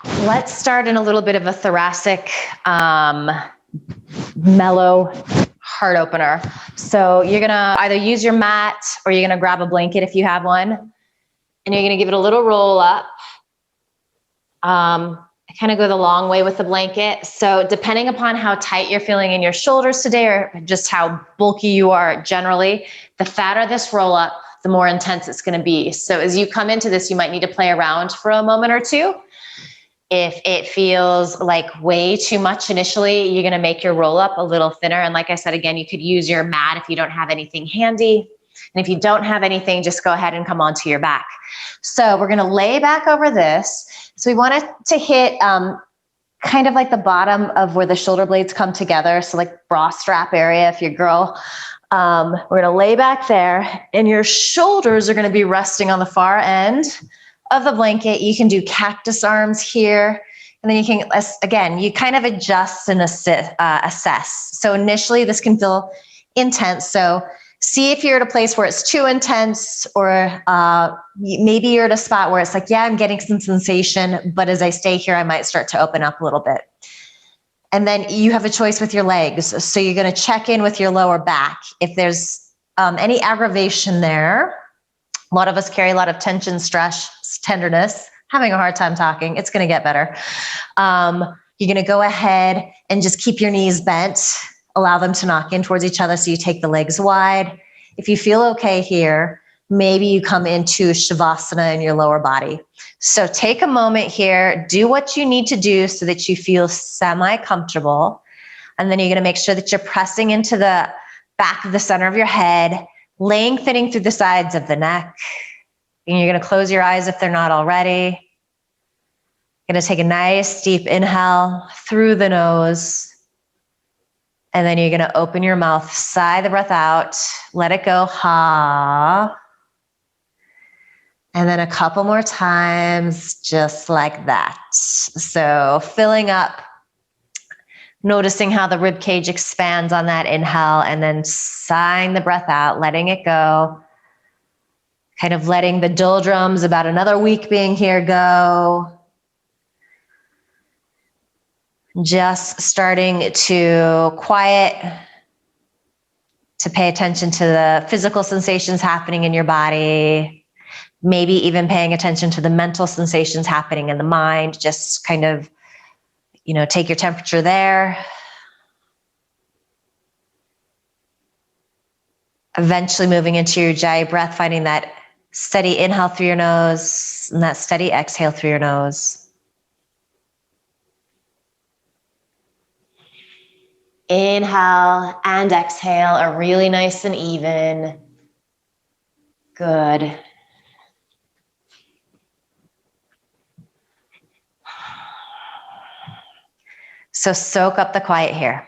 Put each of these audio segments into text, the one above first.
Let's start in a little bit of a thoracic, mellow heart opener. So you're gonna either use your mat or you're gonna grab a blanket if you have one, and you're gonna give it a little roll up. I kind of go the long way with the blanket. So depending upon how tight you're feeling in your shoulders today or just how bulky you are generally, the fatter this roll up, the more intense it's gonna be. So as you come into this, you might need to play around for a moment or two. If it feels like way too much initially, you're gonna make your roll up a little thinner. And like I said, again, you could use your mat if you don't have anything handy. And if you don't have anything, just go ahead and come onto your back. So we're gonna lay back over this. So we want to hit kind of like the bottom of where the shoulder blades come together. So like bra strap area if you're a girl. We're gonna lay back there and your shoulders are gonna be resting on the far end of the blanket. You can do cactus arms here. And then you can, again, you kind of adjust and assess. So initially this can feel intense. So see if you're at a place where it's too intense, or maybe you're at a spot where it's like, yeah, I'm getting some sensation, but as I stay here, I might start to open up a little bit. And then you have a choice with your legs. So you're gonna check in with your lower back. If there's any aggravation there, a lot of us carry a lot of tension, stress, tenderness, having a hard time talking. It's gonna get better. You're gonna go ahead and just keep your knees bent. Allow them to knock in towards each other so you take the legs wide. If you feel okay here, maybe you come into Shavasana in your lower body. So take a moment here, do what you need to do so that you feel semi-comfortable. And then you're gonna make sure that you're pressing into the back of the center of your head, lengthening through the sides of the neck. And you're gonna close your eyes if they're not already. You're gonna take a nice deep inhale through the nose. And then you're gonna open your mouth, sigh the breath out, let it go, ha. And then a couple more times, just like that. So filling up, noticing how the rib cage expands on that inhale, and then sighing the breath out, letting it go. Kind of letting the doldrums about another week being here go. Just starting to quiet, to pay attention to the physical sensations happening in your body, maybe even paying attention to the mental sensations happening in the mind. Just kind of, take your temperature there. Eventually moving into your Ujjayi breath, finding that steady inhale through your nose and that steady exhale through your nose. Inhale and exhale are really nice and even. Good. So soak up the quiet here.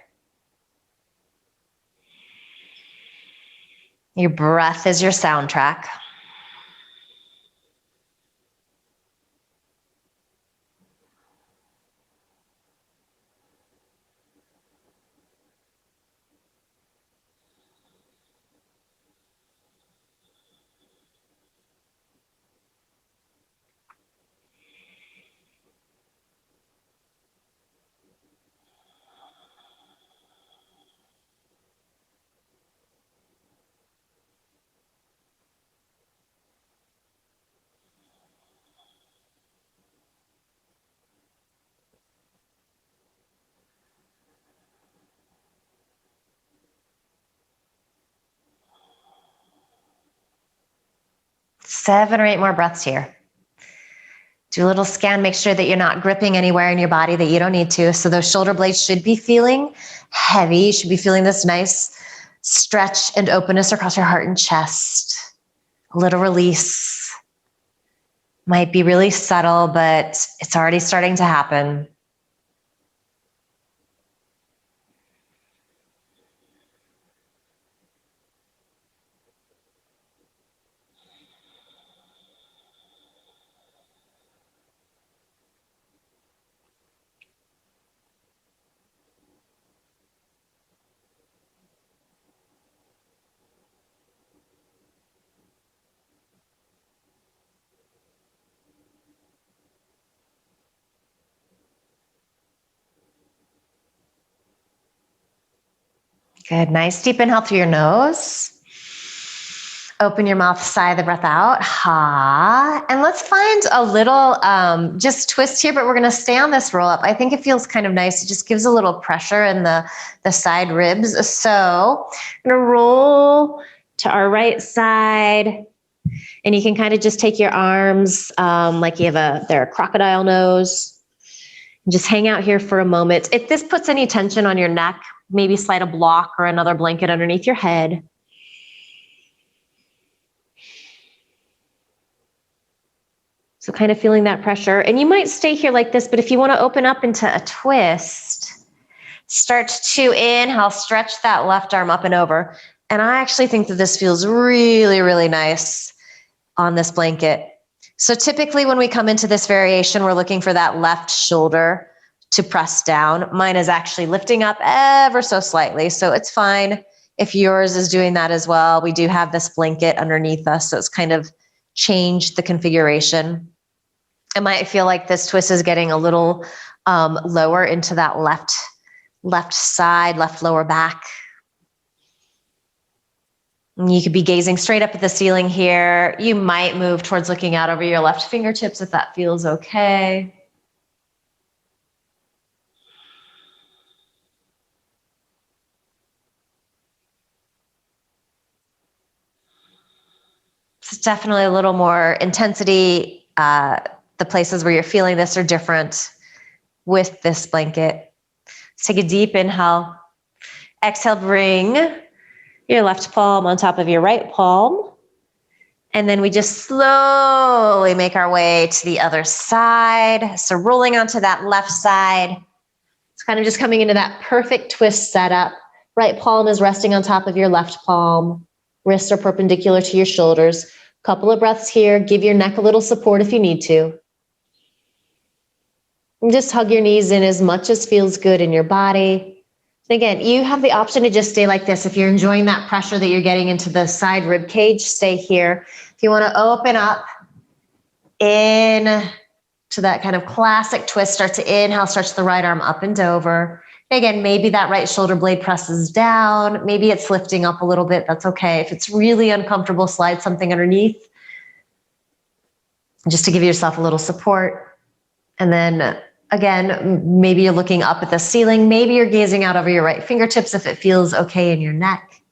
Your breath is your soundtrack. Seven or eight more breaths here. Do a little scan, make sure that you're not gripping anywhere in your body that you don't need to. So those shoulder blades should be feeling heavy. You should be feeling this nice stretch and openness across your heart and chest. A little release. Might be really subtle, but it's already starting to happen. Good. Nice deep inhale through your nose. Open your mouth, sigh the breath out. Ha. And let's find a little just twist here, but we're going to stay on this roll up. I think it feels kind of nice. It just gives a little pressure in the side ribs. So I'm going to roll to our right side. And you can kind of just take your arms like you have they're a crocodile nose. And just hang out here for a moment. If this puts any tension on your neck, maybe slide a block or another blanket underneath your head. So kind of feeling that pressure. And you might stay here like this, but if you want to open up into a twist, start to inhale, stretch that left arm up and over. And I actually think that this feels really, really nice on this blanket. So typically when we come into this variation, we're looking for that left shoulder to press down. Mine is actually lifting up ever so slightly. So it's fine if yours is doing that as well. We do have this blanket underneath us, so it's kind of changed the configuration. It might feel like this twist is getting a little lower into that left side, left lower back. And you could be gazing straight up at the ceiling here. You might move towards looking out over your left fingertips if that feels okay. It's definitely a little more intensity. The places where you're feeling this are different with this blanket. Let's take a deep inhale. Exhale, bring your left palm on top of your right palm. And then we just slowly make our way to the other side. So rolling onto that left side. It's kind of just coming into that perfect twist setup. Right palm is resting on top of your left palm. Wrists are perpendicular to your shoulders. Couple of breaths here. Give your neck a little support if you need to. And just hug your knees in as much as feels good in your body. And again, you have the option to just stay like this. If you're enjoying that pressure that you're getting into the side rib cage, stay here. If you want to open up in to that kind of classic twist, start to inhale, stretch the right arm up and over. And again, maybe that right shoulder blade presses down. Maybe it's lifting up a little bit. That's okay. If it's really uncomfortable, slide something underneath just to give yourself a little support. And then again, maybe you're looking up at the ceiling. Maybe you're gazing out over your right fingertips if it feels okay in your neck.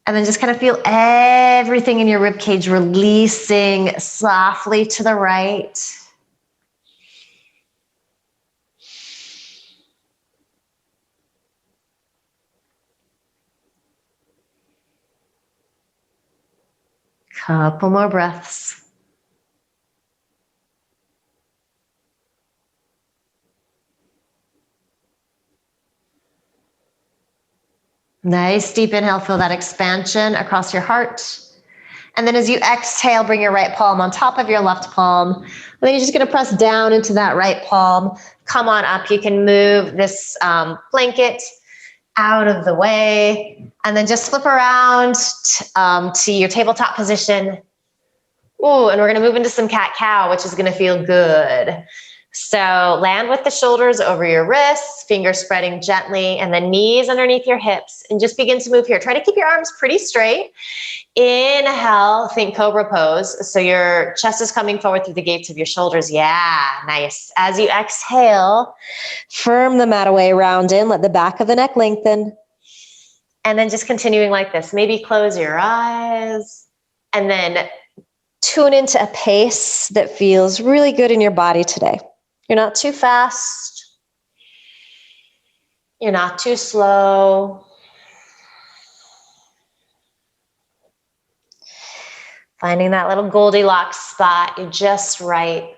And then just kind of feel everything in your rib cage releasing softly to the right. Couple more breaths. Nice deep inhale, feel that expansion across your heart. And then as you exhale, bring your right palm on top of your left palm. And then you're just gonna press down into that right palm. Come on up, you can move this blanket out of the way. And then just flip around to your tabletop position. Ooh, and we're gonna move into some cat-cow, which is gonna feel good. So land with the shoulders over your wrists, fingers spreading gently, and then knees underneath your hips, and just begin to move here. Try to keep your arms pretty straight. Inhale, think cobra pose. So your chest is coming forward through the gates of your shoulders. Yeah, nice. As you exhale, firm the mat away, round in, let the back of the neck lengthen. And then just continuing like this. Maybe close your eyes and then tune into a pace that feels really good in your body today. You're not too fast. You're not too slow. Finding that little Goldilocks spot, you're just right.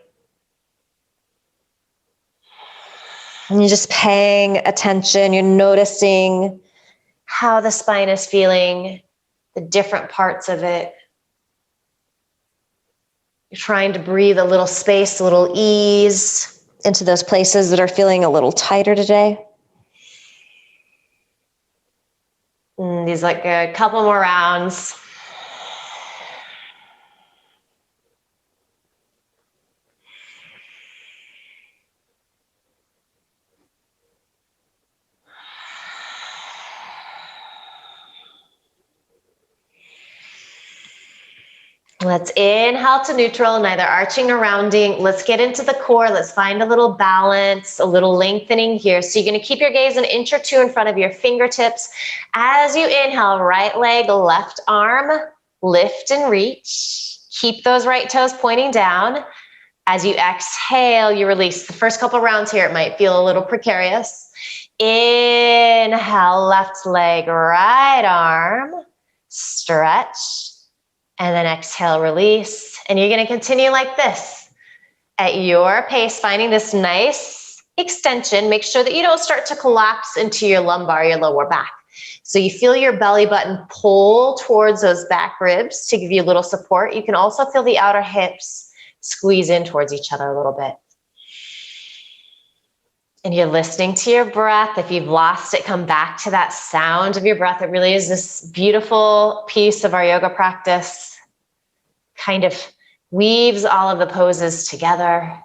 And you're just paying attention. You're noticing how the spine is feeling, the different parts of it. You're trying to breathe a little space, a little ease into those places that are feeling a little tighter today. And these like a couple more rounds. Let's inhale to neutral, neither arching or rounding. Let's get into the core. Let's find a little balance, a little lengthening here. So you're going to keep your gaze an inch or two in front of your fingertips. As you inhale, right leg, left arm, lift and reach. Keep those right toes pointing down. As you exhale, you release. The first couple rounds here, it might feel a little precarious. Inhale, left leg, right arm, stretch. And then exhale, release. And you're going to continue like this at your pace, finding this nice extension. Make sure that you don't start to collapse into your lumbar, your lower back. So you feel your belly button pull towards those back ribs to give you a little support. You can also feel the outer hips squeeze in towards each other a little bit. And you're listening to your breath. If you've lost it, come back to that sound of your breath. It really is this beautiful piece of our yoga practice. Kind of weaves all of the poses together.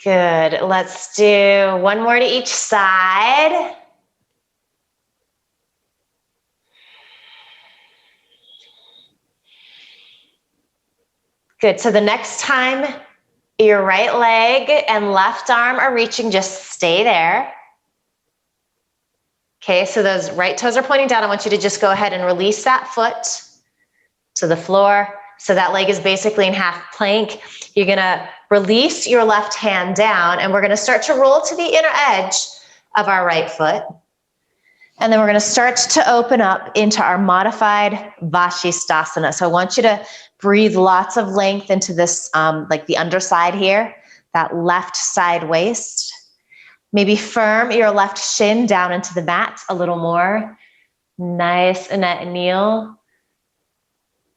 Good. Let's do one more to each side. Good. So the next time your right leg and left arm are reaching, just stay there. Okay, so those right toes are pointing down. I want you to just go ahead and release that foot to the floor. So that leg is basically in half plank. You're gonna release your left hand down and we're gonna start to roll to the inner edge of our right foot. And then we're gonna start to open up into our modified Vashistasana. So I want you to breathe lots of length into this, like the underside here, that left side waist. Maybe firm your left shin down into the mat a little more. Nice, Annette and Neil.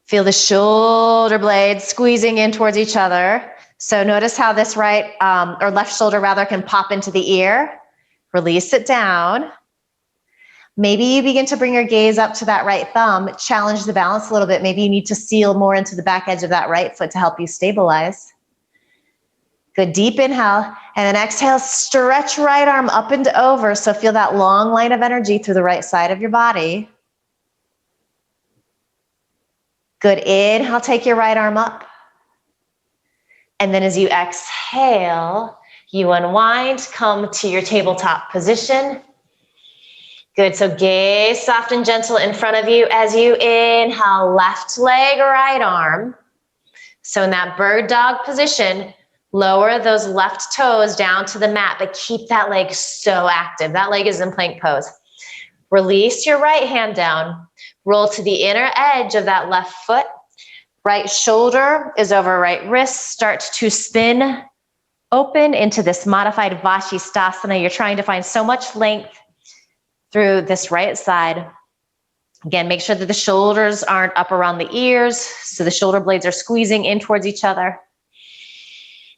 Feel the shoulder blades squeezing in towards each other. So notice how this right, or left shoulder rather, can pop into the ear. Release it down. Maybe you begin to bring your gaze up to that right thumb, challenge the balance a little bit. Maybe you need to seal more into the back edge of that right foot to help you stabilize. Good, deep inhale, and then exhale, stretch right arm up and over. So feel that long line of energy through the right side of your body. Good, inhale, take your right arm up. And then as you exhale, you unwind, come to your tabletop position. Good, so gaze soft and gentle in front of you as you inhale, left leg, right arm. So in that bird dog position, lower those left toes down to the mat, but keep that leg so active. That leg is in plank pose. Release your right hand down. Roll to the inner edge of that left foot. Right shoulder is over right wrist. Start to spin open into this modified Vashistasana. You're trying to find so much length through this right side. Again, make sure that the shoulders aren't up around the ears, so the shoulder blades are squeezing in towards each other.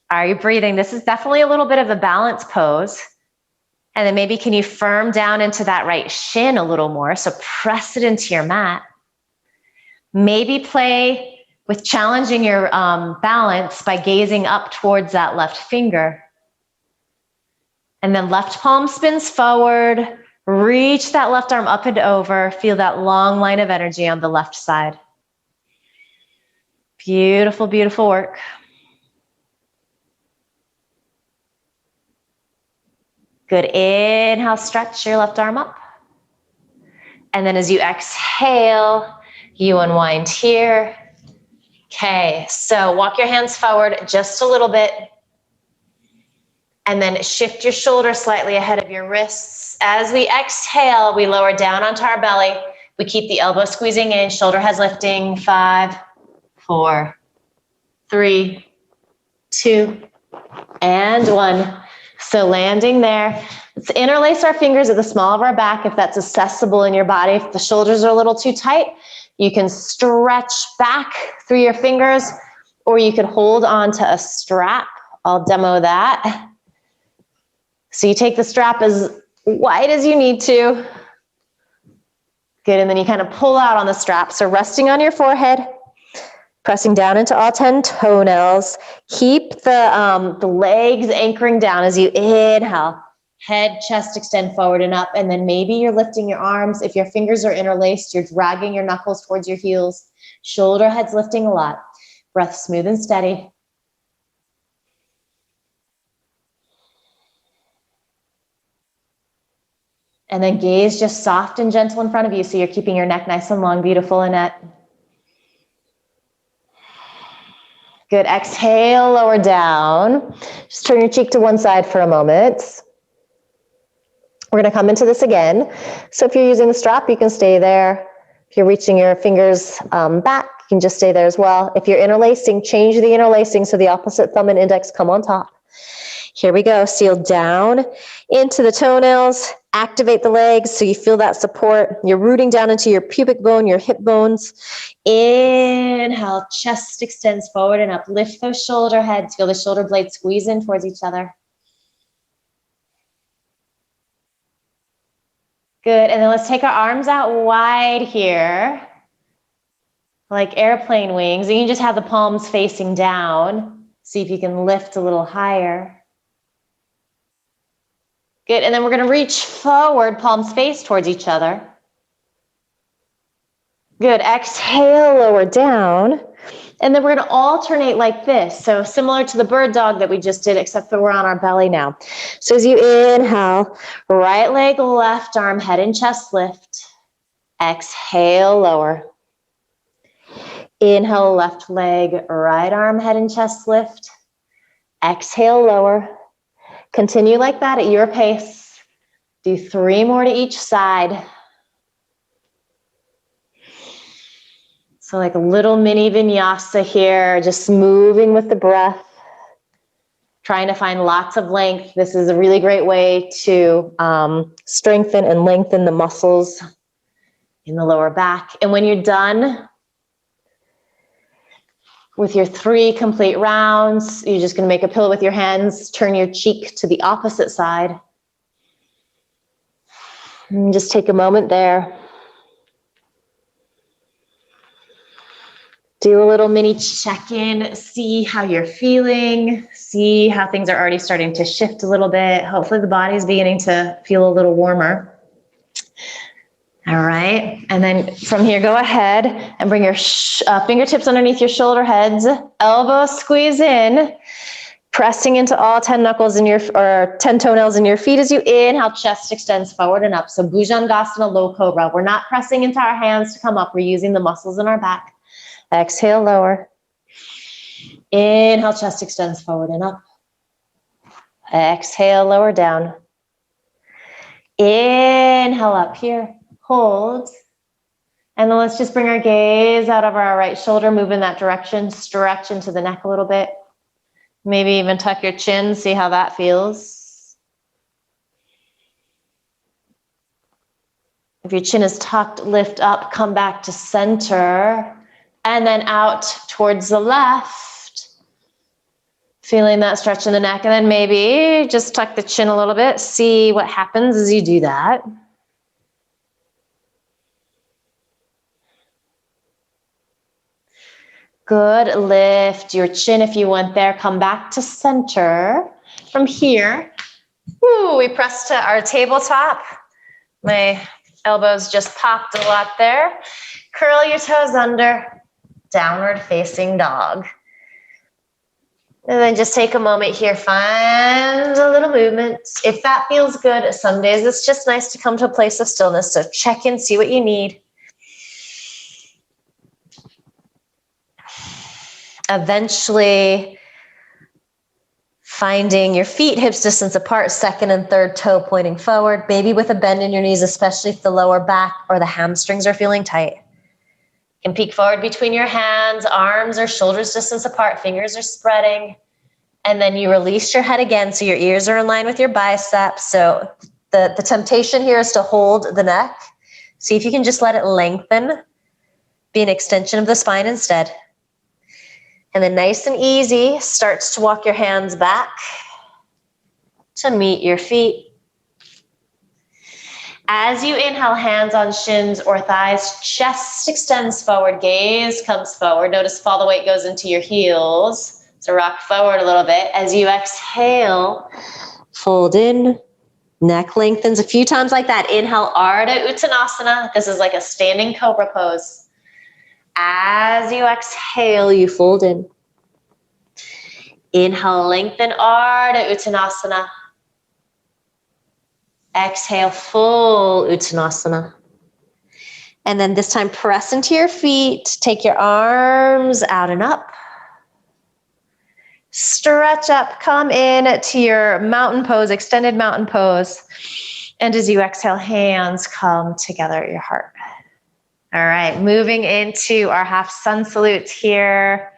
Are you breathing? This is definitely a little bit of a balance pose. And then maybe can you firm down into that right shin a little more? So press it into your mat. Maybe play with challenging your balance by gazing up towards that left finger. And then left palm spins forward. Reach that left arm up and over. Feel that long line of energy on the left side. Beautiful, beautiful work. Good, inhale, stretch your left arm up. And then as you exhale, you unwind here. Okay, so walk your hands forward just a little bit. And then shift your shoulder slightly ahead of your wrists. As we exhale, we lower down onto our belly. We keep the elbow squeezing in, shoulder heads lifting. 5, 4, 3, 2, and 1. So landing there. Let's interlace our fingers at the small of our back if that's accessible in your body. If the shoulders are a little too tight, you can stretch back through your fingers, or you can hold on to a strap. I'll demo that. So you take the strap as wide as you need to. Good, and then you kind of pull out on the strap. So resting on your forehead, pressing down into all 10 toenails. Keep the legs anchoring down as you inhale. Head, chest extend forward and up. And then maybe you're lifting your arms. If your fingers are interlaced, you're dragging your knuckles towards your heels. Shoulder head's lifting a lot. Breath smooth and steady. And then gaze just soft and gentle in front of you, so you're keeping your neck nice and long. Beautiful, Annette. Good. Exhale, lower down. Just turn your cheek to one side for a moment. We're going to come into this again. So if you're using the strap, you can stay there. If you're reaching your fingers back, you can just stay there as well. If you're interlacing, change the interlacing so the opposite thumb and index come on top. Here we go. Seal down into the toenails. Activate the legs so you feel that support. You're rooting down into your pubic bone, your hip bones. Inhale, chest extends forward and up. Lift those shoulder heads. Feel the shoulder blades squeeze in towards each other. Good. And then let's take our arms out wide here, like airplane wings. And you can just have the palms facing down. See if you can lift a little higher. Good. And then we're going to reach forward, palms face towards each other. Good. Exhale, lower down. And then we're going to alternate like this. So similar to the bird dog that we just did, except that we're on our belly now. So as you inhale, right leg, left arm, head and chest lift. Exhale, lower. Inhale, left leg, right arm, head and chest lift. Exhale, lower. Continue like that at your pace. Do 3 more to each side. So like a little mini vinyasa here, just moving with the breath. Trying to find lots of length. This is a really great way to strengthen and lengthen the muscles in the lower back. And when you're done with your 3 complete rounds, you're just going to make a pillow with your hands, turn your cheek to the opposite side. And just take a moment there. Do a little mini check-in, see how you're feeling, see how things are already starting to shift a little bit. Hopefully the body's beginning to feel a little warmer. All right, and then from here, go ahead and bring your fingertips underneath your shoulder heads, elbows squeeze in, pressing into all 10 knuckles in your, or 10 toenails in your feet as you inhale, chest extends forward and up. So Bhujangasana, low cobra. We're not pressing into our hands to come up. We're using the muscles in our back. Exhale, lower. Inhale, chest extends forward and up. Exhale, lower down. Inhale up here. Hold. And then let's just bring our gaze out of our right shoulder, move in that direction, stretch into the neck a little bit. Maybe even tuck your chin, see how that feels. If your chin is tucked, lift up, come back to center, and then out towards the left. Feeling that stretch in the neck, and then maybe just tuck the chin a little bit, see what happens as you do that. Good. Lift your chin if you went there. Come back to center. From here, we press to our tabletop. My elbows just popped a lot there. Curl your toes under. Downward facing dog. And then just take a moment here. Find a little movement. If that feels good, some days it's just nice to come to a place of stillness. So check in, see what you need. Eventually finding your feet hips distance apart, second and third toe pointing forward, maybe with a bend in your knees, especially if the lower back or the hamstrings are feeling tight. You can peek forward between your hands, arms or shoulders distance apart, fingers are spreading. And then you release your head again so your ears are in line with your biceps. So the temptation here is to hold the neck. See if you can just let it lengthen, be an extension of the spine instead. And then nice and easy, starts to walk your hands back to meet your feet. As you inhale, hands on shins or thighs, chest extends forward, gaze comes forward. Notice if all the weight goes into your heels. So rock forward a little bit. As you exhale, fold in, Neck lengthens a few times like that. Inhale, Ardha Uttanasana. This is like a standing cobra pose. As you exhale, you fold in. Inhale, lengthen, Ardha Uttanasana. Exhale, full Uttanasana. And then this time, press into your feet. Take your arms out and up. Stretch up, come in to your mountain pose, extended mountain pose. And as you exhale, hands come together at your heart. All right, moving into our half sun salutes here.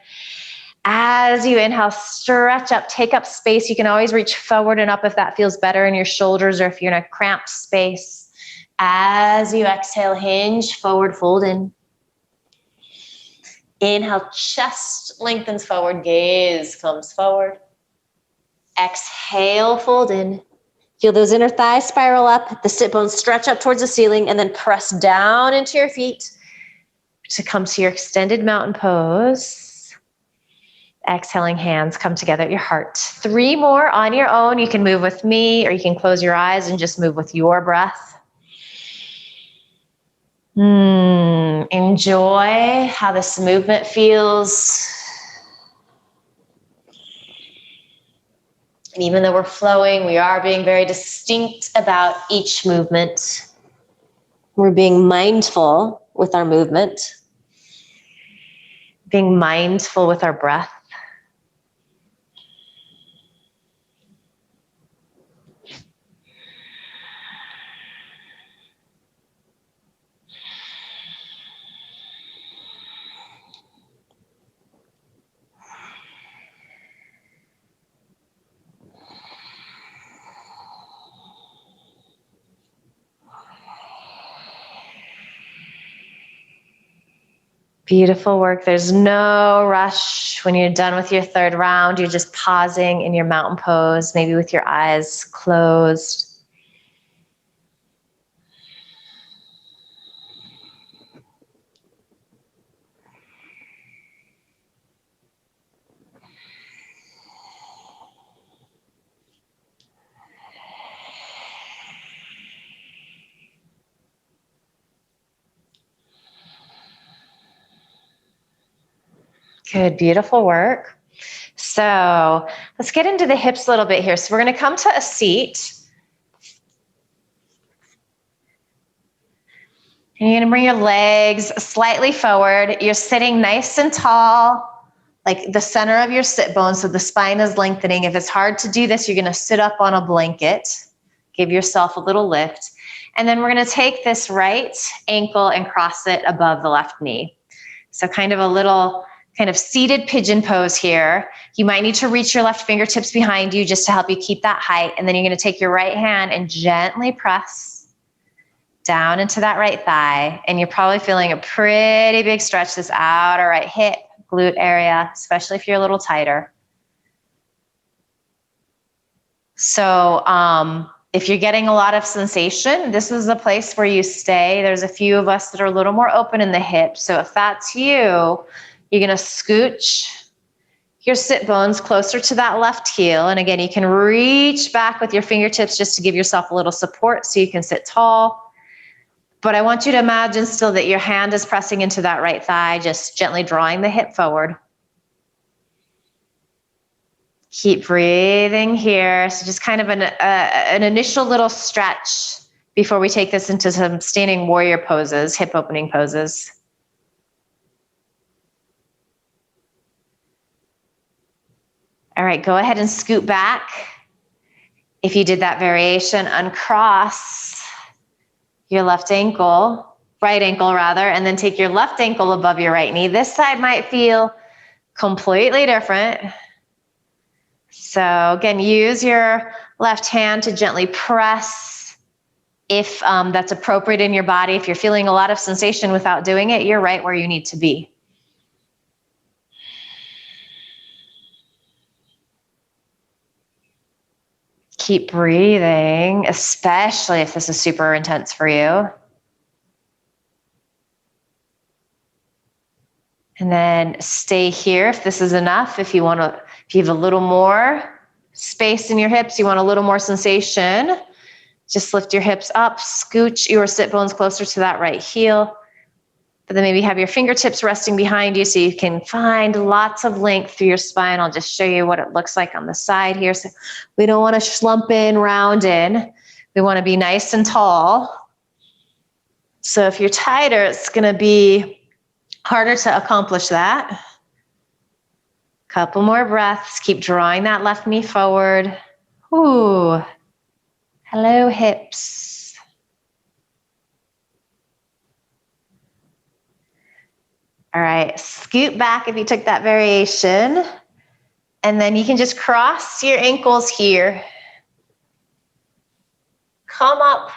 As you inhale, stretch up, take up space. You can always reach forward and up if that feels better in your shoulders or if you're in a cramped space. As you exhale, hinge, forward, fold in. Inhale, chest lengthens forward, gaze comes forward. Exhale, fold in. Feel those inner thighs spiral up, the sit bones stretch up towards the ceiling, and then press down into your feet to come to your extended mountain pose. Exhaling, hands come together at your heart. 3 more on your own. You can move with me, or you can close your eyes and just move with your breath. Enjoy how this movement feels. And even though we're flowing, we are being very distinct about each movement. We're being mindful with our movement, being mindful with our breath. Beautiful work. There's no rush. When you're done with your 3rd round, you're just pausing in your mountain pose, maybe with your eyes closed. Good, beautiful work. So let's get into the hips a little bit here. So we're going to come to a seat. And you're going to bring your legs slightly forward. You're sitting nice and tall, like the center of your sit bones, so the spine is lengthening. If it's hard to do this, you're going to sit up on a blanket. Give yourself a little lift. And then we're going to take this right ankle and cross it above the left knee. So kind of a little kind of seated pigeon pose here. You might need to reach your left fingertips behind you just to help you keep that height. And then you're going to take your right hand and gently press down into that right thigh. And you're probably feeling a pretty big stretch, this outer right hip, glute area, especially if you're a little tighter. So if you're getting a lot of sensation, this is the place where you stay. There's a few of us that are a little more open in the hips. So if that's you, you're going to scooch your sit bones closer to that left heel. And again, you can reach back with your fingertips just to give yourself a little support so you can sit tall. But I want you to imagine still that your hand is pressing into that right thigh, just gently drawing the hip forward. Keep breathing here. So just kind of an initial little stretch before we take this into some standing warrior poses, hip opening poses. All right, go ahead and scoot back. If you did that variation, uncross your left ankle, right ankle rather, and then take your left ankle above your right knee. This side might feel completely different. So again, use your left hand to gently press if that's appropriate in your body. If you're feeling a lot of sensation without doing it, you're right where you need to be. Keep breathing, especially if this is super intense for you. And then stay here if this is enough. If you have a little more space in your hips, you want a little more sensation, Just lift your hips up, scooch your sit bones closer to that right heel. But then maybe have your fingertips resting behind you so you can find lots of length through your spine. I'll just show you what it looks like on the side here. So we don't want to slump in, round in. We want to be nice and tall. So if you're tighter, it's going to be harder to accomplish that. Couple more breaths. Keep drawing that left knee forward. Ooh. Hello, hips. All right, scoot back if you took that variation. And then you can just cross your ankles here. Come up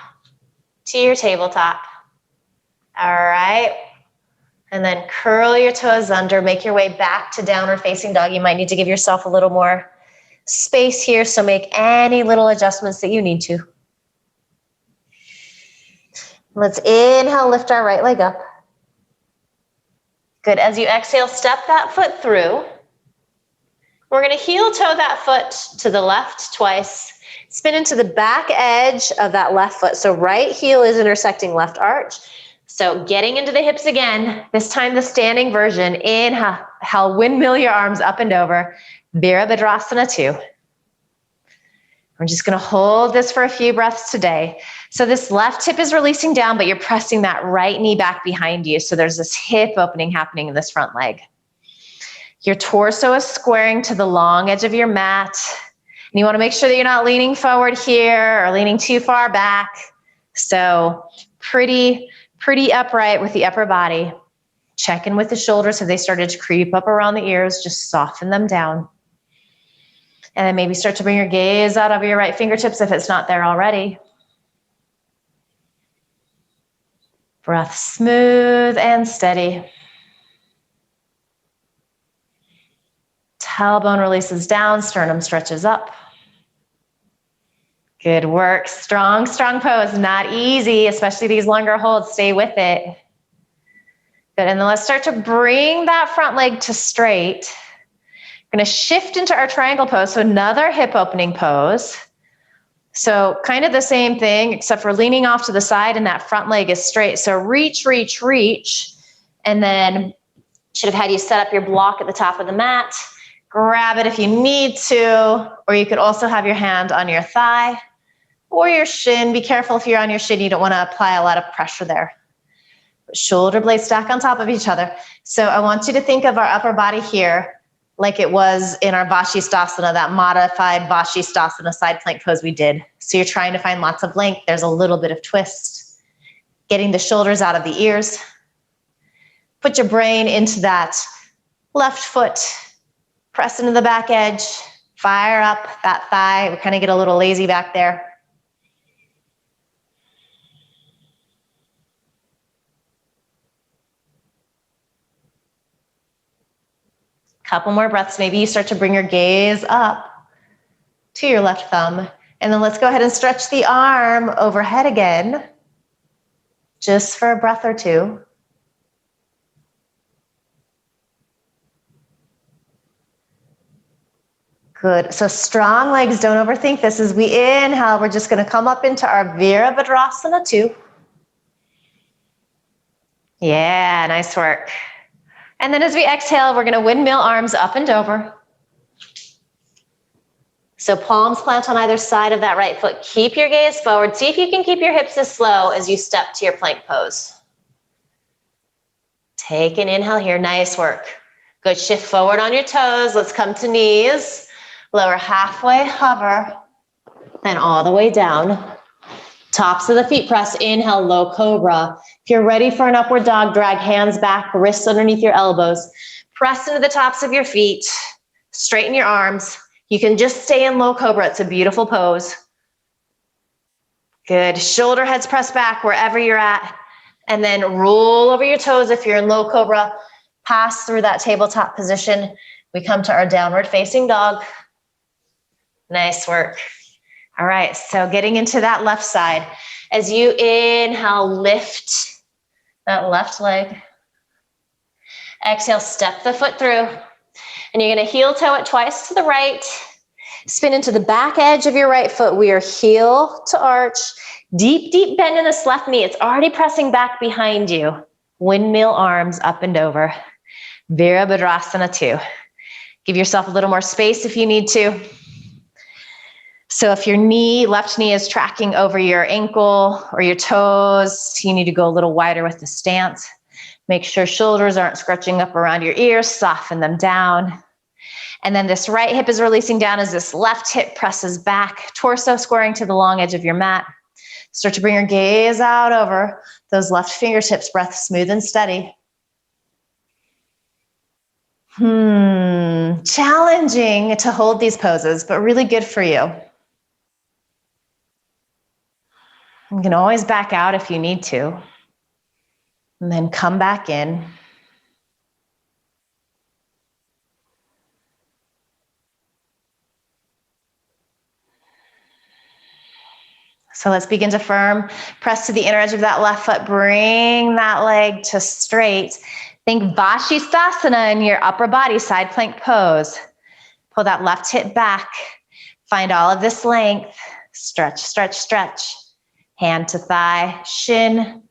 to your tabletop. All right. And then curl your toes under, make your way back to downward facing dog. You might need to give yourself a little more space here, so make any little adjustments that you need to. Let's inhale, lift our right leg up. Good. As you exhale, step that foot through. We're going to heel toe that foot to the left twice. Spin into the back edge of that left foot. So right heel is intersecting left arch. So getting into the hips again, this time the standing version. Inhale, windmill your arms up and over. Virabhadrasana 2. We're just going to hold this for a few breaths today. So this left hip is releasing down, but you're pressing that right knee back behind you. So there's this hip opening happening in this front leg. Your torso is squaring to the long edge of your mat. And you want to make sure that you're not leaning forward here or leaning too far back. So pretty upright with the upper body. Check in with the shoulders. Have they started to creep up around the ears? Just soften them down. And then maybe start to bring your gaze out of your right fingertips if it's not there already. Breath smooth and steady. Tailbone releases down, sternum stretches up. Good work. Strong pose. Not easy, especially these longer holds. Stay with it. Good. And then let's start to bring that front leg to straight. We're going to shift into our triangle pose. So another hip opening pose. So kind of the same thing, except for leaning off to the side and that front leg is straight. So reach. And then should have had you set up your block at the top of the mat. Grab it if you need to, or you could also have your hand on your thigh or your shin. Be careful if you're on your shin, you don't want to apply a lot of pressure there. Shoulder blades stack on top of each other. So I want you to think of our upper body here like it was in our Vashistasana, that modified Vashistasana side plank pose we did. So you're trying to find lots of length. There's a little bit of twist. Getting the shoulders out of the ears. Put your brain into that left foot. Press into the back edge. Fire up that thigh. We kind of get a little lazy back there. Couple more breaths. Maybe you start to bring your gaze up to your left thumb. And then let's go ahead and stretch the arm overhead again, just for a breath or two. Good. So strong legs, don't overthink this. As we inhale, we're just going to come up into our Virabhadrasana 2. Yeah, nice work. And then as we exhale, we're going to windmill arms up and over. So palms plant on either side of that right foot. Keep your gaze forward. See if you can keep your hips as slow as you step to your plank pose. Take an inhale here. Nice work. Good. Shift forward on your toes. Let's come to knees. Lower halfway, hover, then all the way down. Tops of the feet press. Inhale, low cobra. If you're ready for an upward dog, drag hands back, wrists underneath your elbows. Press into the tops of your feet. Straighten your arms. You can just stay in low cobra. It's a beautiful pose. Good. Shoulder heads press back wherever you're at. And then roll over your toes if you're in low cobra. Pass through that tabletop position. We come to our downward facing dog. Nice work. All right, so getting into that left side. As you inhale, lift that left leg. Exhale, step the foot through. And you're going to heel toe it twice to the right. Spin into the back edge of your right foot. We are heel to arch. Deep, deep bend in this left knee. It's already pressing back behind you. Windmill arms up and over. Virabhadrasana 2. Give yourself a little more space if you need to. So if your left knee is tracking over your ankle or your toes, you need to go a little wider with the stance. Make sure shoulders aren't scrunching up around your ears, soften them down. And then this right hip is releasing down as this left hip presses back, torso squaring to the long edge of your mat. Start to bring your gaze out over those left fingertips, breath smooth and steady. Challenging to hold these poses, but really good for you. You can always back out if you need to. And then come back in. So let's begin to firm. Press to the inner edge of that left foot. Bring that leg to straight. Think Vashistasana in your upper body, side plank pose. Pull that left hip back. Find all of this length. Stretch, stretch, stretch. Hand to thigh, shin,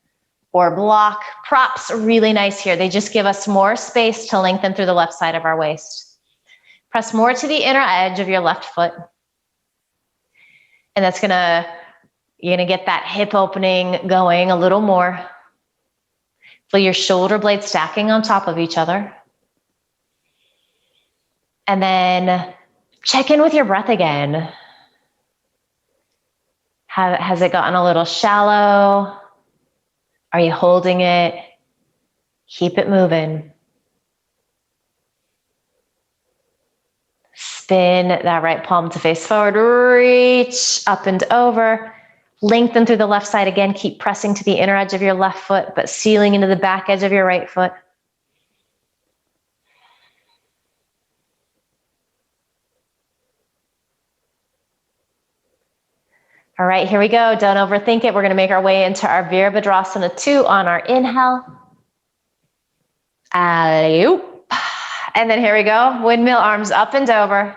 or block. Props are really nice here. They just give us more space to lengthen through the left side of our waist. Press more to the inner edge of your left foot. And you're gonna get that hip opening going a little more. Feel your shoulder blades stacking on top of each other. And then check in with your breath again. Has it gotten a little shallow? Are you holding it? Keep it moving. Spin that right palm to face forward. Reach up and over. Lengthen through the left side again. Keep pressing to the inner edge of your left foot, but sealing into the back edge of your right foot. All right, here we go. Don't overthink it. We're going to make our way into our Virabhadrasana 2 on our inhale. Alley-oop. And then here we go. Windmill arms up and over.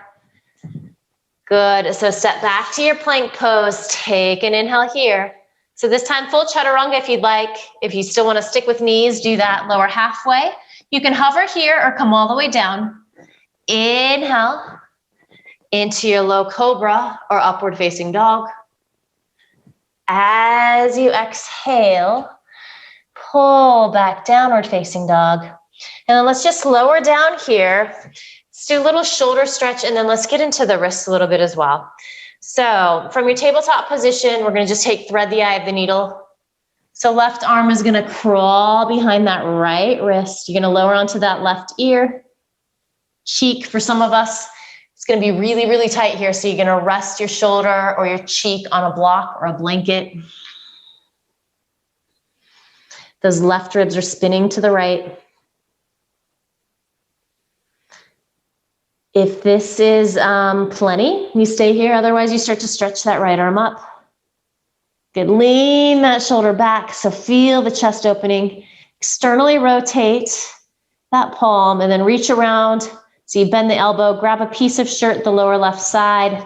Good. So step back to your plank pose. Take an inhale here. So this time full Chaturanga if you'd like. If you still want to stick with knees, do that lower halfway. You can hover here or come all the way down. Inhale into your low cobra or upward facing dog. As you exhale, pull back downward facing dog. And then let's just lower down here. Let's do a little shoulder stretch and then let's get into the wrists a little bit as well. So from your tabletop position, we're going to just thread the eye of the needle. So left arm is going to crawl behind that right wrist. You're going to lower onto that left ear. Cheek for some of us. It's going to be really, really tight here. So you're going to rest your shoulder or your cheek on a block or a blanket. Those left ribs are spinning to the right. If this is plenty, you stay here. Otherwise, you start to stretch that right arm up. Good. Lean that shoulder back. So feel the chest opening. Externally rotate that palm and then reach around. So you bend the elbow, grab a piece of shirt, the lower left side,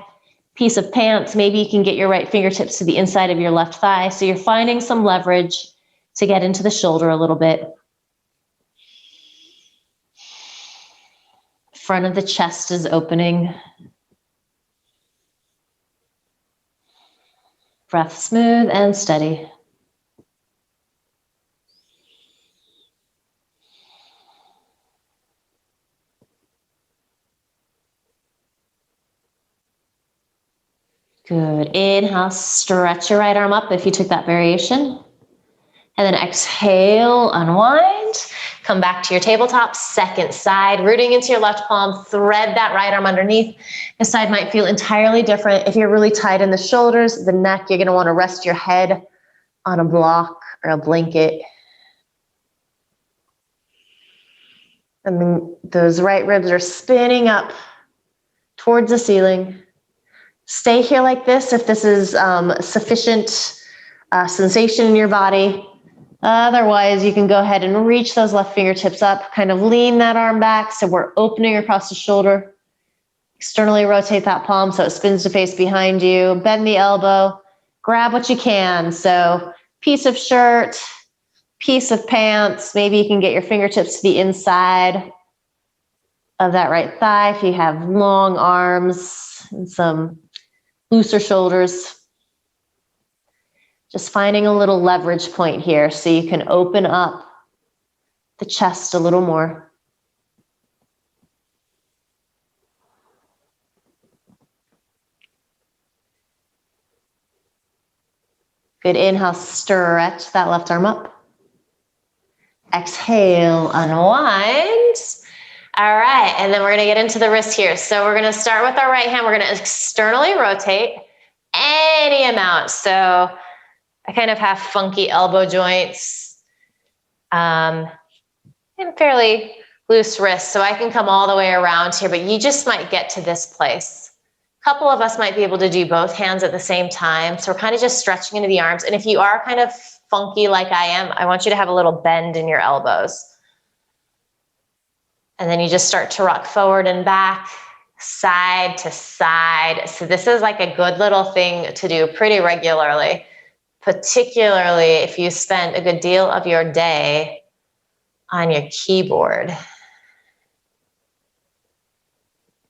piece of pants. Maybe you can get your right fingertips to the inside of your left thigh. So you're finding some leverage to get into the shoulder a little bit. Front of the chest is opening. Breath smooth and steady. Good. Inhale, stretch your right arm up if you took that variation. And then exhale, unwind. Come back to your tabletop, second side, rooting into your left palm, thread that right arm underneath. This side might feel entirely different. If you're really tight in the shoulders, the neck, you're gonna wanna rest your head on a block or a blanket. And then those right ribs are spinning up towards the ceiling. Stay here like this if this is sufficient sensation in your body. Otherwise, you can go ahead and reach those left fingertips up, kind of lean that arm back so we're opening across the shoulder. Externally rotate that palm so it spins to face behind you. Bend the elbow. Grab what you can. So piece of shirt, piece of pants. Maybe you can get your fingertips to the inside of that right thigh if you have long arms and some looser shoulders. Just finding a little leverage point here so you can open up the chest a little more. Good inhale, stretch that left arm up. Exhale, unwind. All right, and then we're gonna get into the wrist here. So we're gonna start with our right hand. We're gonna externally rotate any amount. So I kind of have funky elbow joints and fairly loose wrists. So I can come all the way around here, but you just might get to this place. A couple of us might be able to do both hands at the same time. So we're kind of just stretching into the arms. And if you are kind of funky like I am, I want you to have a little bend in your elbows. And then you just start to rock forward and back, side to side. So this is like a good little thing to do pretty regularly, particularly if you spend a good deal of your day on your keyboard.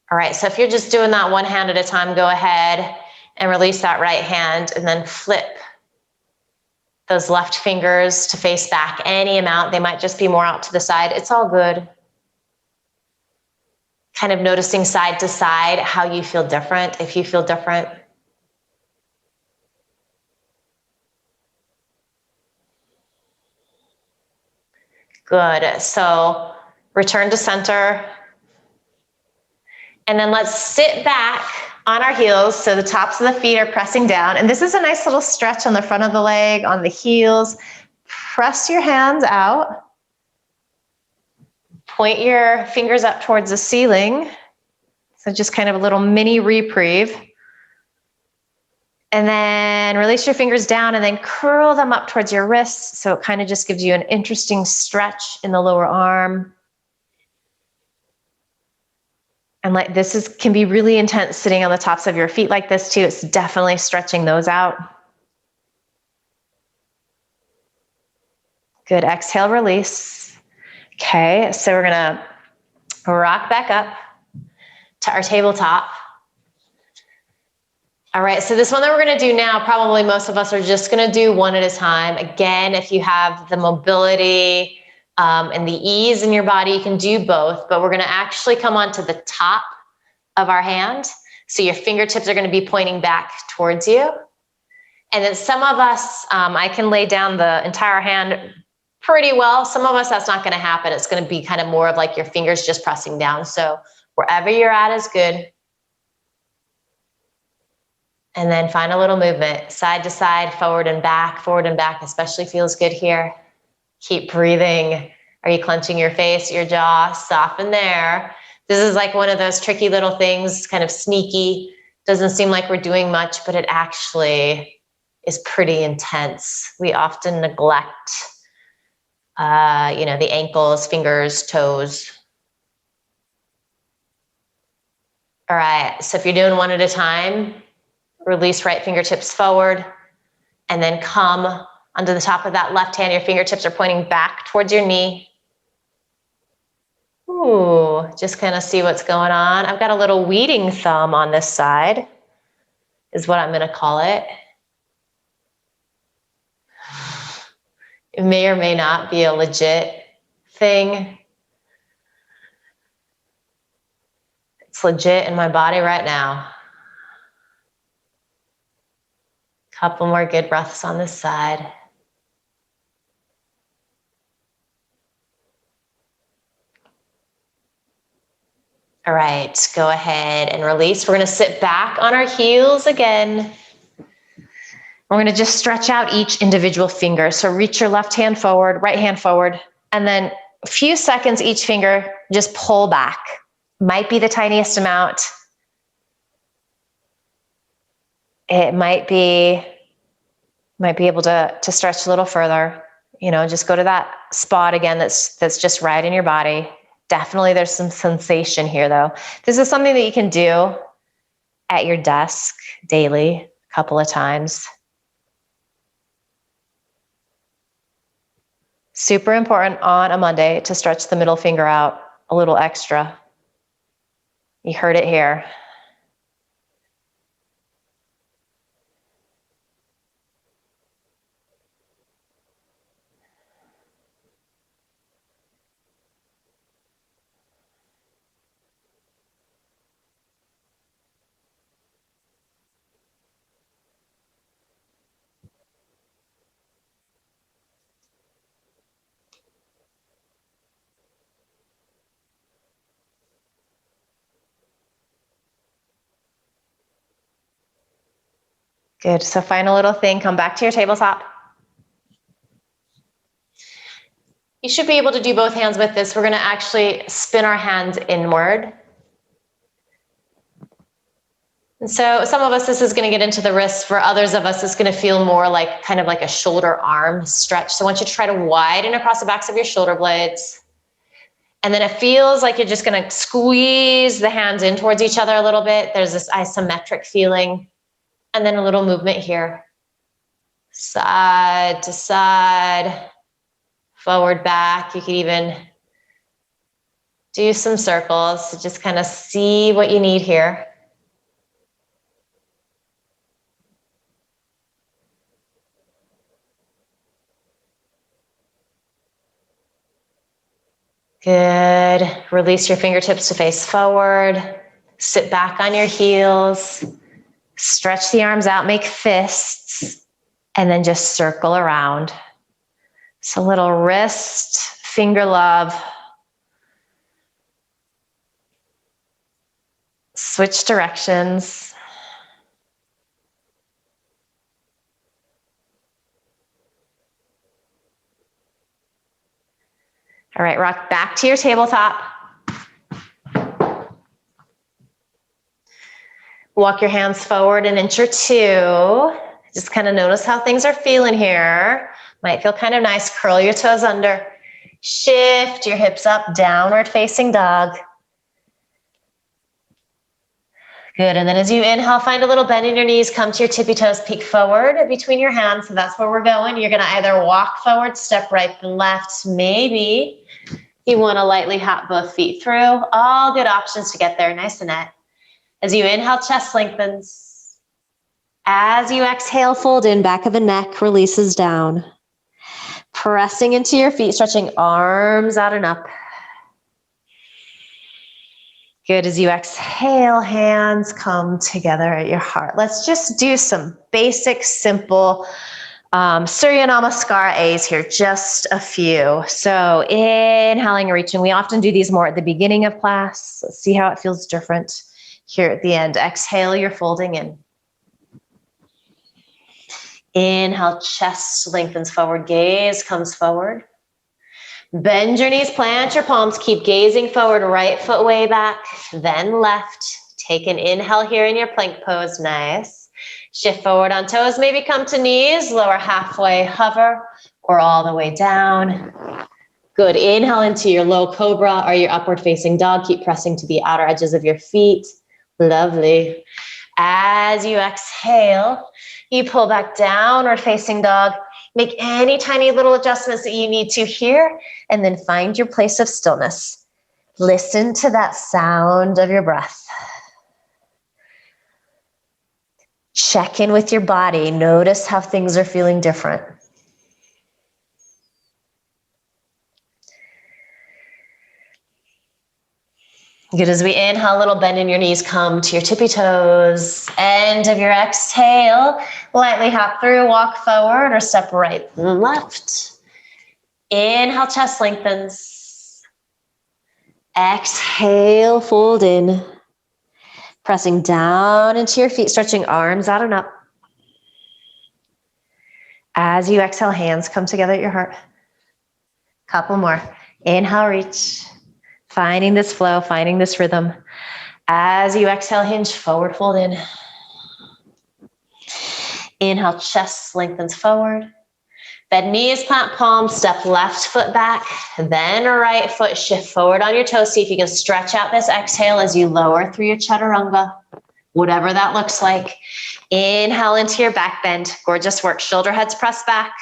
All right, so if you're just doing that one hand at a time, go ahead and release that right hand and then flip those left fingers to face back any amount. They might just be more out to the side. It's all good. Kind of noticing side to side how you feel different, if you feel different. Good, so return to center. And then let's sit back on our heels so the tops of the feet are pressing down. And this is a nice little stretch on the front of the leg, on the heels. Press your hands out. Point your fingers up towards the ceiling. So just kind of a little mini reprieve. And then release your fingers down and then curl them up towards your wrists. So it kind of just gives you an interesting stretch in the lower arm. And like this can be really intense sitting on the tops of your feet like this too. It's definitely stretching those out. Good, exhale, release. Okay, so we're gonna rock back up to our tabletop. All right, so this one that we're gonna do now, probably most of us are just gonna do one at a time. Again, if you have the mobility and the ease in your body, you can do both, but we're gonna actually come onto the top of our hand. So your fingertips are gonna be pointing back towards you. And then some of us, I can lay down the entire hand pretty well. Some of us, that's not gonna happen. It's gonna be kind of more of like your fingers just pressing down. So wherever you're at is good. And then find a little movement, side to side, forward and back, especially feels good here. Keep breathing. Are you clenching your face, your jaw? Soften there. This is like one of those tricky little things, kind of sneaky. Doesn't seem like we're doing much, but it actually is pretty intense. We often neglect the ankles, fingers, toes. All right, so if you're doing one at a time, release right fingertips forward and then come onto the top of that left hand. Your fingertips are pointing back towards your knee. Ooh, just kind of see what's going on. I've got a little weeding thumb on this side, is what I'm gonna call it. It may or may not be a legit thing. It's legit in my body right now. Couple more good breaths on this side. All right, go ahead and release. We're gonna sit back on our heels again. We're gonna just stretch out each individual finger. So reach your left hand forward, right hand forward, and then a few seconds each finger, just pull back. Might be the tiniest amount. It might be able to stretch a little further. Just go to that spot again that's just right in your body. Definitely there's some sensation here though. This is something that you can do at your desk daily, a couple of times. Super important on a Monday to stretch the middle finger out a little extra. You heard it here. Good. So find a little thing, come back to your tabletop. You should be able to do both hands with this. We're going to actually spin our hands inward. And so some of us, this is going to get into the wrists. For others of us, it's going to feel more like kind of like a shoulder arm stretch. So I want you to try to widen across the backs of your shoulder blades. And then it feels like you're just going to squeeze the hands in towards each other a little bit. There's this isometric feeling. And then a little movement here. Side to side, forward, back. You could even do some circles to just kind of see what you need here. Good. Release your fingertips to face forward. Sit back on your heels. Stretch the arms out, make fists, and then just circle around. So a little wrist, finger love. Switch directions. All right, rock back to your tabletop. Walk your hands forward an inch or two. Just kind of notice how things are feeling here. Might feel kind of nice. Curl your toes under. Shift your hips up, downward facing dog. Good, and then as you inhale, find a little bend in your knees, come to your tippy toes, peek forward between your hands. So that's where we're going. You're gonna either walk forward, step right and left. Maybe you wanna lightly hop both feet through. All good options to get there, nice and net. As you inhale, chest lengthens. As you exhale, fold in, back of the neck releases down. Pressing into your feet, stretching arms out and up. Good, as you exhale, hands come together at your heart. Let's just do some basic, simple Surya Namaskar A's here, just a few. So inhaling, reaching. We often do these more at the beginning of class. Let's see how it feels different here at the end. Exhale, you're folding in. Inhale, chest lengthens forward, gaze comes forward. Bend your knees, plant your palms, keep gazing forward, right foot way back, then left. Take an inhale here in your plank pose, nice. Shift forward on toes, maybe come to knees, lower halfway, hover, or all the way down. Good, inhale into your low cobra or your upward facing dog. Keep pressing to the outer edges of your feet. Lovely. As you exhale, you pull back downward facing dog. Make any tiny little adjustments that you need to here, and then find your place of stillness. Listen to that sound of your breath. Check in with your body. Notice how things are feeling different. Good, as we inhale, a little bend in your knees, come to your tippy toes. End of your exhale, lightly hop through, walk forward or step right and left. Inhale, chest lengthens. Exhale, fold in. Pressing down into your feet, stretching arms out and up. As you exhale, hands come together at your heart. Couple more. Inhale, reach. Finding this flow, finding this rhythm. As you exhale, hinge forward, fold in. Inhale, chest lengthens forward. Bend knees, plant palms, step left foot back, then right foot shift forward on your toes. See if you can stretch out this exhale as you lower through your Chaturanga, whatever that looks like. Inhale into your back bend. Gorgeous work. Shoulder heads press back.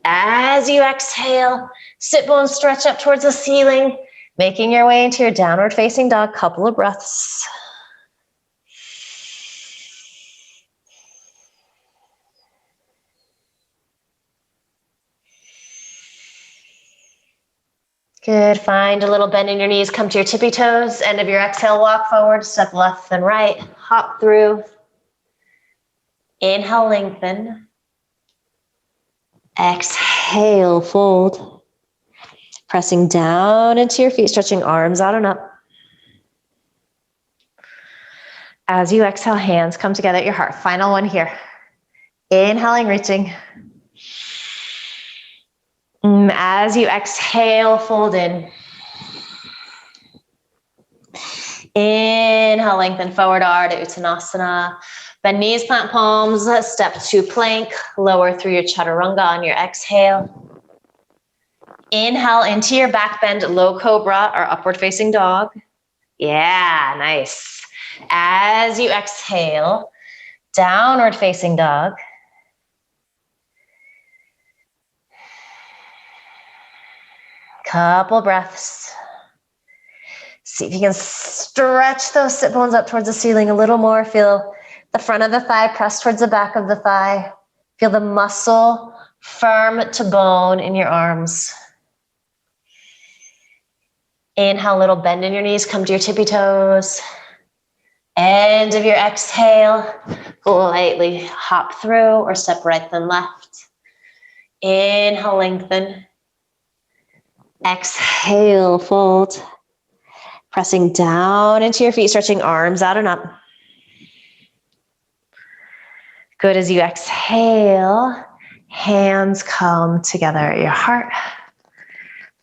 As you exhale, sit bones stretch up towards the ceiling, making your way into your downward facing dog. Couple of breaths. Good. Find a little bend in your knees. Come to your tippy toes. End of your exhale, walk forward. Step left then right. Hop through. Inhale, lengthen. Exhale, fold. Pressing down into your feet, stretching arms out and up. As you exhale, hands come together at your heart. Final one here. Inhaling, reaching. As you exhale, fold in. Inhale, lengthen forward, Ardha Uttanasana. Bend knees, plant palms, step to plank. Lower through your Chaturanga on your exhale. Inhale into your back bend, low cobra or upward facing dog. Yeah, nice. As you exhale, downward facing dog. Couple breaths. See if you can stretch those sit bones up towards the ceiling a little more. Feel the front of the thigh press towards the back of the thigh. Feel the muscle firm to bone in your arms. Inhale, little bend in your knees. Come to your tippy toes. End of your exhale. Lightly hop through or step right then left. Inhale, lengthen. Exhale, fold. Pressing down into your feet, stretching arms out and up. Good. As you exhale, hands come together at your heart.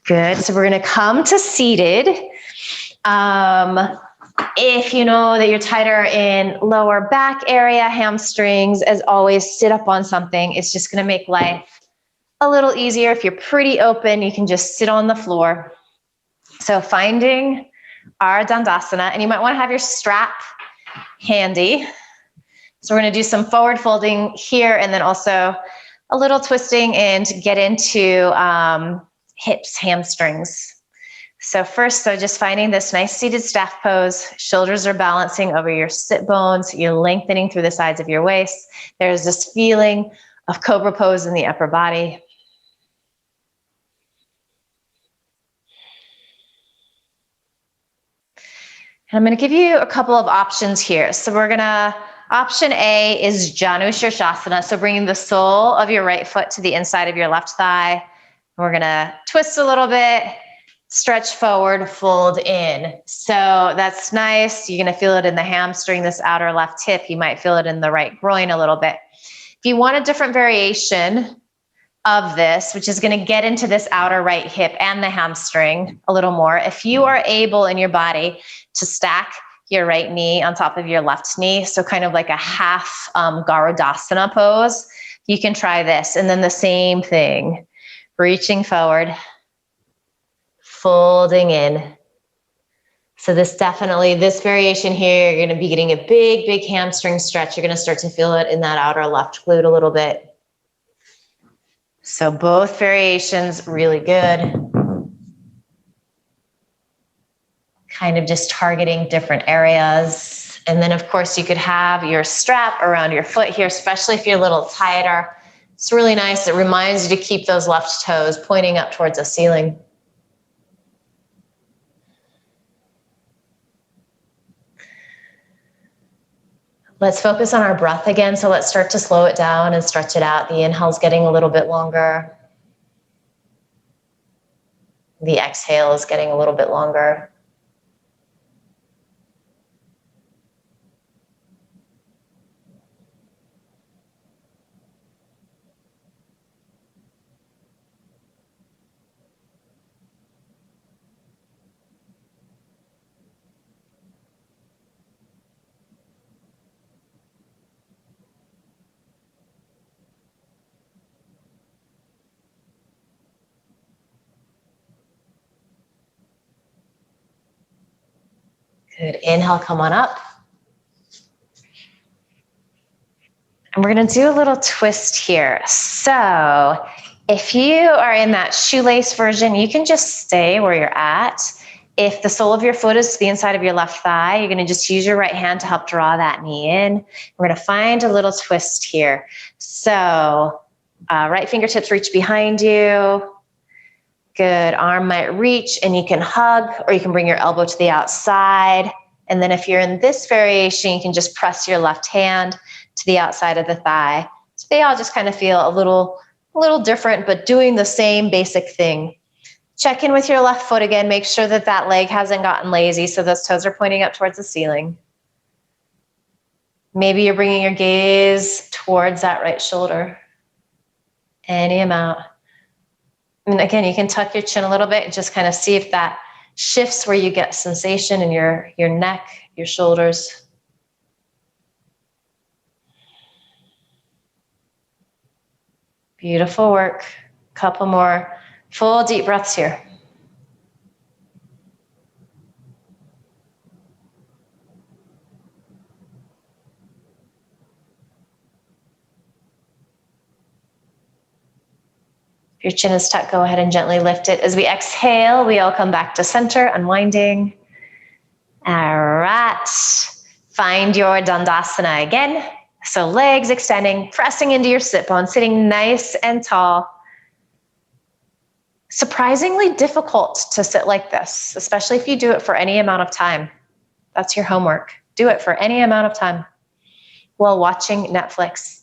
Good. So we're going to come to seated. If you know that you're tighter in lower back area, hamstrings, as always, sit up on something. It's just going to make life a little easier. If you're pretty open, you can just sit on the floor. So finding our Dandasana, and you might want to have your strap handy. So we're going to do some forward folding here and then also a little twisting and get into hips, hamstrings. So first, just finding this nice seated staff pose. Shoulders are balancing over your sit bones. You're lengthening through the sides of your waist. There's this feeling of cobra pose in the upper body. And I'm going to give you a couple of options here. So option A is Janu Shirshasana. So bringing the sole of your right foot to the inside of your left thigh. We're going to twist a little bit, stretch forward, fold in. So that's nice. You're going to feel it in the hamstring, this outer left hip. You might feel it in the right groin a little bit. If you want a different variation of this, which is going to get into this outer right hip and the hamstring a little more, if you are able in your body to stack your right knee on top of your left knee, so kind of like a half Garudasana pose, you can try this. And then the same thing, reaching forward, folding in. So this variation here, you're going to be getting a big, big hamstring stretch. You're going to start to feel it in that outer left glute a little bit. So both variations, really good. Kind of just targeting different areas. And then of course you could have your strap around your foot here, especially if you're a little tighter. It's really nice. It reminds you to keep those left toes pointing up towards the ceiling. Let's focus on our breath again. So let's start to slow it down and stretch it out. The inhale's getting a little bit longer. The exhale is getting a little bit longer. Good. Inhale, come on up. And we're going to do a little twist here. So if you are in that shoelace version, you can just stay where you're at. If the sole of your foot is to the inside of your left thigh, you're going to just use your right hand to help draw that knee in. We're going to find a little twist here. So right fingertips reach behind you. Good. Arm might reach and you can hug, or you can bring your elbow to the outside. And then if you're in this variation, you can just press your left hand to the outside of the thigh. So they all just kind of feel a little different, but doing the same basic thing. Check in with your left foot again. Make sure that that leg hasn't gotten lazy, so those toes are pointing up towards the ceiling. Maybe you're bringing your gaze towards that right shoulder. Any amount. And again, you can tuck your chin a little bit and just kind of see if that shifts where you get sensation in your neck, your shoulders. Beautiful work. Couple more full deep breaths here. If your chin is tucked, go ahead and gently lift it. As we exhale, we all come back to center, unwinding. All right. Find your Dandasana again. So legs extending, pressing into your sit bone, sitting nice and tall. Surprisingly difficult to sit like this, especially if you do it for any amount of time. That's your homework. Do it for any amount of time while watching Netflix.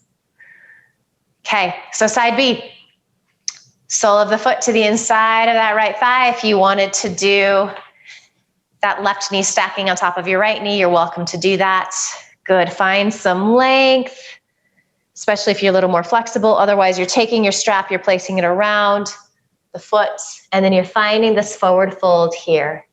Okay, so side B. Sole of the foot to the inside of that right thigh. If you wanted to do that left knee stacking on top of your right knee, you're welcome to do that. Good. Find some length, especially if you're a little more flexible. Otherwise, you're taking your strap, you're placing it around the foot, and then you're finding this forward fold here.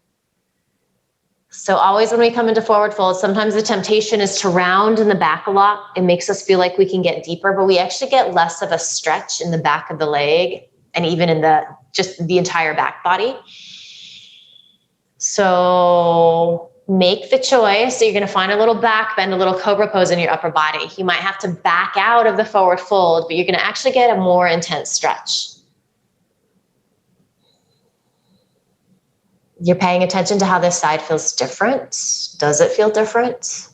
So always when we come into forward fold, sometimes the temptation is to round in the back a lot. It makes us feel like we can get deeper, but we actually get less of a stretch in the back of the leg and even in just the entire back body. So make the choice that you're going to find a little back bend, a little cobra pose in your upper body. You might have to back out of the forward fold, but you're going to actually get a more intense stretch. You're paying attention to how this side feels different. Does it feel different?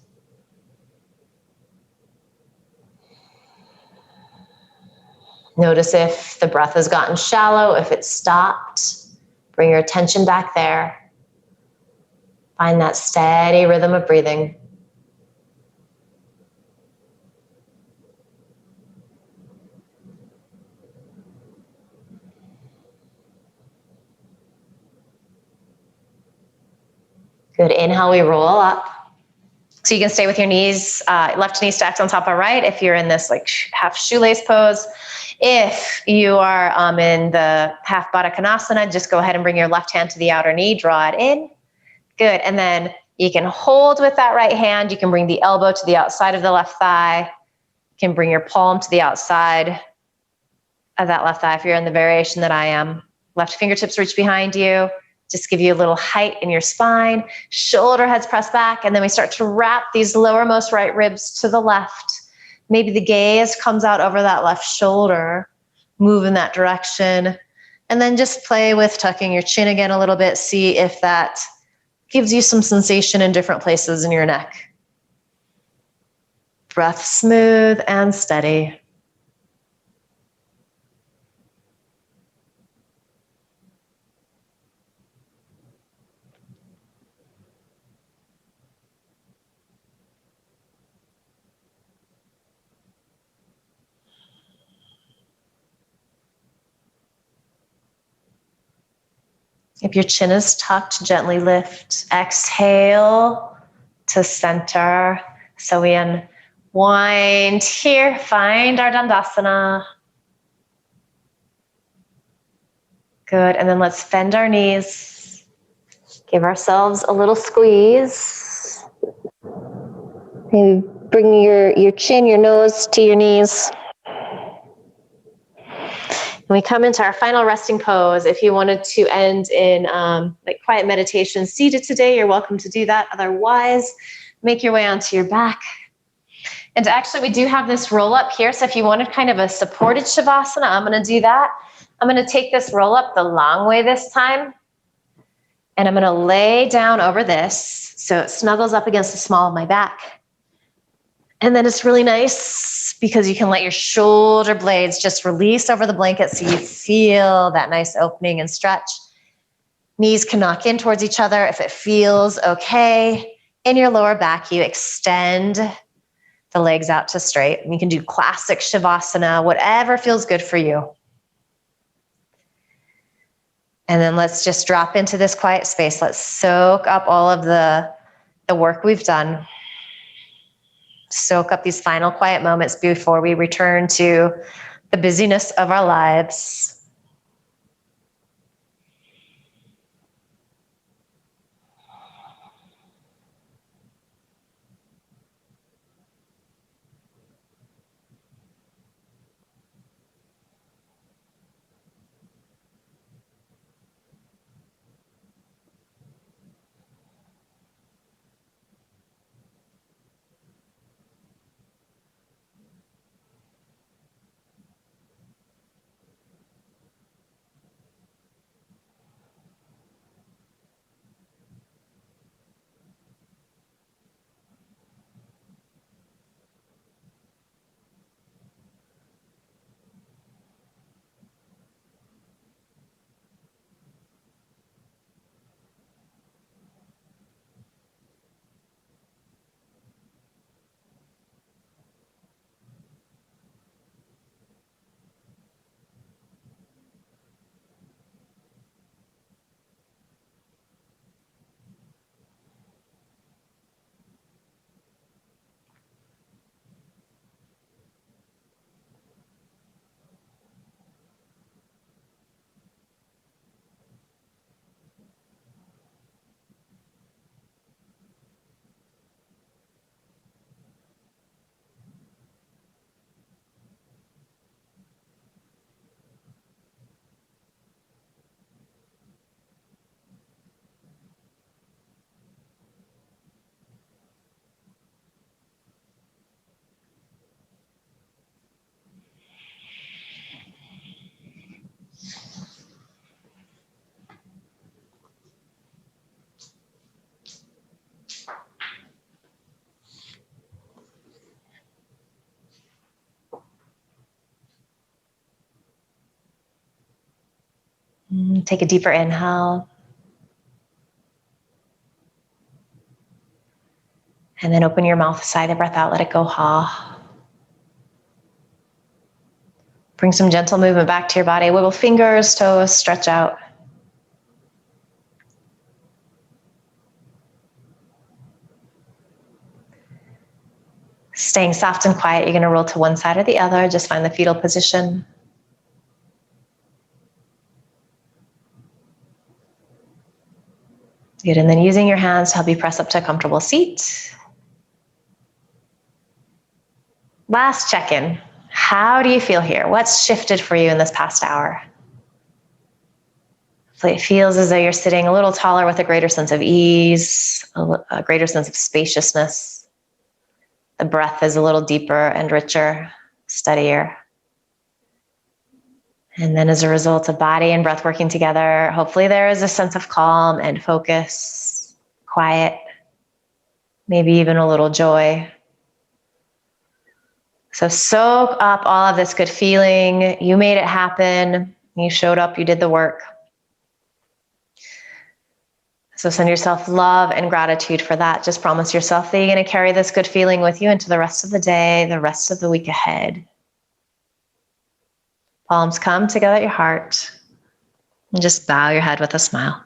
Notice if the breath has gotten shallow, if it's stopped. Bring your attention back there. Find that steady rhythm of breathing. Good. Inhale, we roll up. So you can stay with your knees, left knee stacked on top of right if you're in this like half shoelace pose. If you are in the half Baddha Konasana, just go ahead and bring your left hand to the outer knee, draw it in. Good. And then you can hold with that right hand. You can bring the elbow to the outside of the left thigh. You can bring your palm to the outside of that left thigh if you're in the variation that I am. Left fingertips reach behind you. Just give you a little height in your spine. Shoulder heads press back. And then we start to wrap these lowermost right ribs to the left. Maybe the gaze comes out over that left shoulder. Move in that direction. And then just play with tucking your chin again a little bit. See if that gives you some sensation in different places in your neck. Breath smooth and steady. If your chin is tucked, gently lift. Exhale to center. So we unwind here. Find our Dandasana. Good. And then let's bend our knees. Give ourselves a little squeeze. Maybe bring your chin, your nose to your knees. we come into our final resting pose. If you wanted to end in like quiet meditation seated today, you're welcome to do that. Otherwise, make your way onto your back. And actually, we do have this roll up here. So if you wanted kind of a supported Shavasana, I'm going to do that. I'm going to take this roll up the long way this time. And I'm going to lay down over this so it snuggles up against the small of my back. And then it's really nice because you can let your shoulder blades just release over the blanket so you feel that nice opening and stretch. Knees can knock in towards each other if it feels okay. In your lower back, you extend the legs out to straight. And you can do classic Shavasana, whatever feels good for you. And then let's just drop into this quiet space. Let's soak up all of the work we've done. Soak up these final quiet moments before we return to the busyness of our lives. Take a deeper inhale. And then open your mouth, sigh the breath out, let it go, ha. Bring some gentle movement back to your body. Wiggle fingers, toes, stretch out. Staying soft and quiet, you're going to roll to one side or the other. Just find the fetal position. Good, and then using your hands to help you press up to a comfortable seat. Last check-in. How do you feel here? What's shifted for you in this past hour? Hopefully it feels as though you're sitting a little taller with a greater sense of ease, a greater sense of spaciousness. The breath is a little deeper and richer, steadier. And then as a result of body and breath working together, hopefully there is a sense of calm and focus, quiet, maybe even a little joy. So soak up all of this good feeling. You made it happen. You showed up, you did the work. So send yourself love and gratitude for that. Just promise yourself that you're going to carry this good feeling with you into the rest of the day, the rest of the week ahead. Palms come together at your heart and just bow your head with a smile.